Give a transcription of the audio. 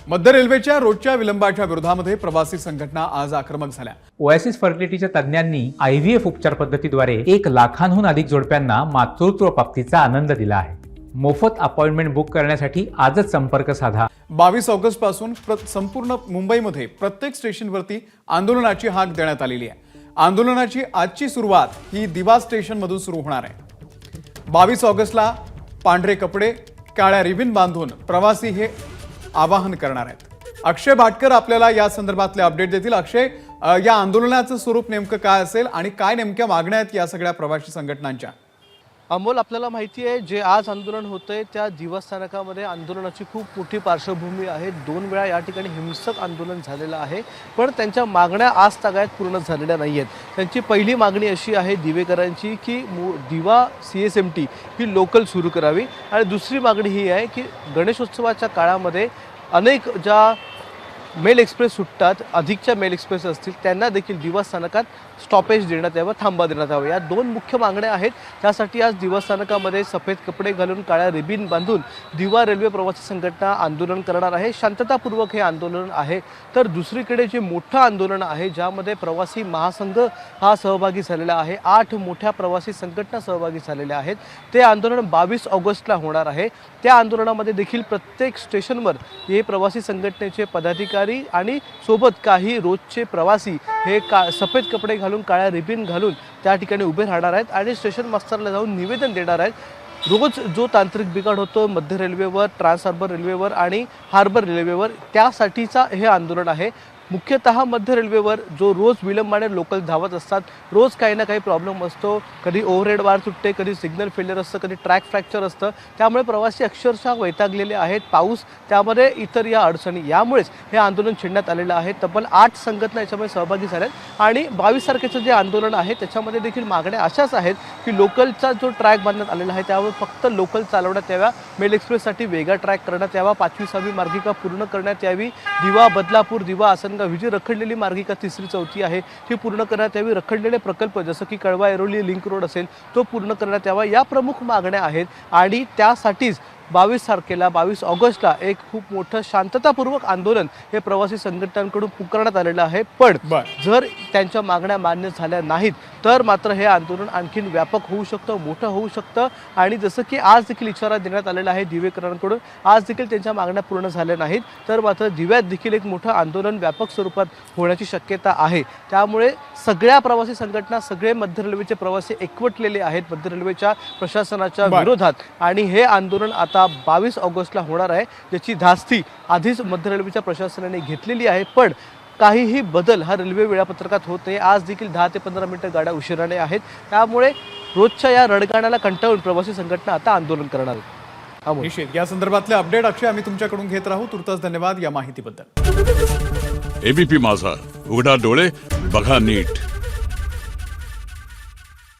मध्य रेल्वेच्या रोजच्या विलंबाच्या विरोधामध्ये प्रवासी संघटना आज आक्रमक झाल्या। ओएसिस फर्टिलिटीच्या तज्ञांनी आयव्हीएफ उपचार पद्धतीद्वारे 1 लाखांहून अधिक जोडप्यांना मातृत्व प्राप्तीचा आनंद दिला आहे। मोफत अपॉइंटमेंट बुक करण्यासाठी आजच संपर्क साधा। 22 ऑगस्ट पासून संपूर्ण मुंबईमध्ये प्रत्येक स्टेशनवरती आंदोलनाची हाक देण्यात आलेली आहे। आंदोलनाची आजची सुरुवात ही दिवा स्टेशन मधून सुरू होणार आहे। 22 ऑगस्टला पांढरे कपडे काळ्या रिबीन बांधून प्रवासी हे आवाहन करणार आहेत। अक्षय भाटकर आपल्याला या संदर्भातले अपडेट देतील। अक्षय, या आंदोलनाचं स्वरूप नेमकं काय असेल आणि काय नेमक्या मागण्या आहेत या सगळ्या प्रवासी संघटनांच्या? अमोल, आपल्याला माहिती आहे जे आज आंदोलन होतंय त्या दिवा स्थानकामध्ये आंदोलनाची खूप मोठी पार्श्वभूमी आहे। 2 वेळा या ठिकाणी हिंसक आंदोलन झालेलं आहे, पण त्यांच्या मागण्या आज तागायत पूर्ण झालेल्या नाही आहेत। त्यांची पहिली मागणी अशी आहे दिवेकरांची की दिवा CSMT ही लोकल सुरू करावी, आणि दुसरी मागणी ही आहे की गणेशोत्सवाच्या काळामध्ये अनेक ज्या मेल एक्सप्रेस सुटतात, अधिकच्या मेल एक्सप्रेस असतील, त्यांना देखील दिवा स्थानकात स्टॉपेज देण्यात यावं, थांबा देण्यात यावं। या 2 मुख्य मागण्या आहेत। त्यासाठी आज दिवा स्थानकामध्ये सफेद कपडे घालून काळ्या रिबीन बांधून दिवा रेल्वे प्रवासी संघटना आंदोलन करणार आहे। शांततापूर्वक हे आंदोलन आहे। तर दुसरीकडे जे मोठं आंदोलन आहे ज्यामध्ये प्रवासी महासंघ हा सहभागी झालेला आहे, 8 मोठ्या प्रवासी संघटना सहभागी झालेल्या आहेत, ते आंदोलन 22 ऑगस्टला होणार आहे। त्या आंदोलनामध्ये देखील प्रत्येक स्टेशनवर हे प्रवासी संघटनेचे पदाधिकारी आणि सोबत काही रोजचे प्रवासी हे सफेद कपडे घालून काळ्या रिबीन घालून त्या ठिकाणी उभे राहणार आहेत आणि स्टेशन मास्टरला जाऊन निवेदन देणार आहेत। रोज जो तांत्रिक बिघाड होतो मध्य रेल्वेवर, ट्रान्स हार्बर रेल्वेवर आणि हार्बर रेल्वेवर, त्यासाठीचा हे आंदोलन आहे। मुख्यतः मध्य रेल्वेवर जो रोज विलंबाने लोकल धावत असतात, रोज काही ना काही प्रॉब्लेम असतो, कधी ओव्हरहेड वायर तुटते, कधी सिग्नल फेल्युअर असतं, कधी ट्रॅक फ्रॅक्चर असतं, त्यामुळे प्रवासी अक्षरशः वैतागलेले आहेत। पाऊस, त्यामध्ये इतर या अडचणी, यामुळेच हे आंदोलन छेडण्यात आलेलं आहे। तब्बल 8 संघटना याच्यामध्ये सहभागी झाल्यात आणि 22 तारखेचं जे आंदोलन आहे त्याच्यामध्ये देखील मागण्या अशाच आहेत की लोकलचा जो ट्रॅक बांधण्यात आलेला आहे त्यावर फक्त लोकल चालवण्यात याव्या, मेल एक्सप्रेससाठी वेगळा ट्रॅक करण्यात यावा, 5वी 6वी मार्गिका पूर्ण करण्यात यावी, दिवा बदलापूर, दिवा आसनगाव ही जी रखडलेली मार्गिका 3री 4थी आहे ती पूर्ण करण्यात यावी, रखडलेले प्रकल्प जसं की कळवा ऐरोली लिंक रोड असेल तो पूर्ण करण्यात यावा, या प्रमुख मागण्या आहेत। आणि त्यासाठीच 22 तारखेला 22 ऑगस्टला एक खूप मोठं शांततापूर्वक आंदोलन हे प्रवासी संघटनांकडून पुकारण्यात आलेलं आहे। पण जर त्यांच्या मागण्या मान्य झाल्या नाहीत तर मात्र हे आंदोलन आणखीन व्यापक होऊ शकतं, मोठं होऊ शकतं। आणि जसं की आज देखील इशारा देण्यात आलेला आहे दिवेकरांकडून, आज देखील त्यांच्या मागण्या पूर्ण झाल्या नाहीत तर मात्र दिव्यात देखील एक मोठं आंदोलन व्यापक स्वरूपात होण्याची शक्यता आहे। त्यामुळे सगळ्या प्रवासी संघटना, सगळे मध्य रेल्वेचे प्रवासी एकवटलेले आहेत मध्य रेल्वेच्या प्रशासनाच्या विरोधात, आणि हे आंदोलन आता 22 ऑगस्टला होणार आहे, ज्याची धास्ती आधीच मध्य रेल्वेच्या प्रशासनाने घेतलेली आहे। पण काहीही बदल हा रेल्वे वेळापत्रकात होत नाही। आज देखील 10 ते 15 मिनिटं गाड्या उशिराने आहेत, त्यामुळे रोजच्या या रडगाण्याला कंटाळून प्रवासी संघटना आता आंदोलन करणार आहेत। निश्चित या संदर्भातले अपडेट अक्षय आम्ही तुमच्याकडून घेत राहू। तुर्तास धन्यवाद या माहितीबद्दल। ABP माझा, उघडा डोळे बघा नीट।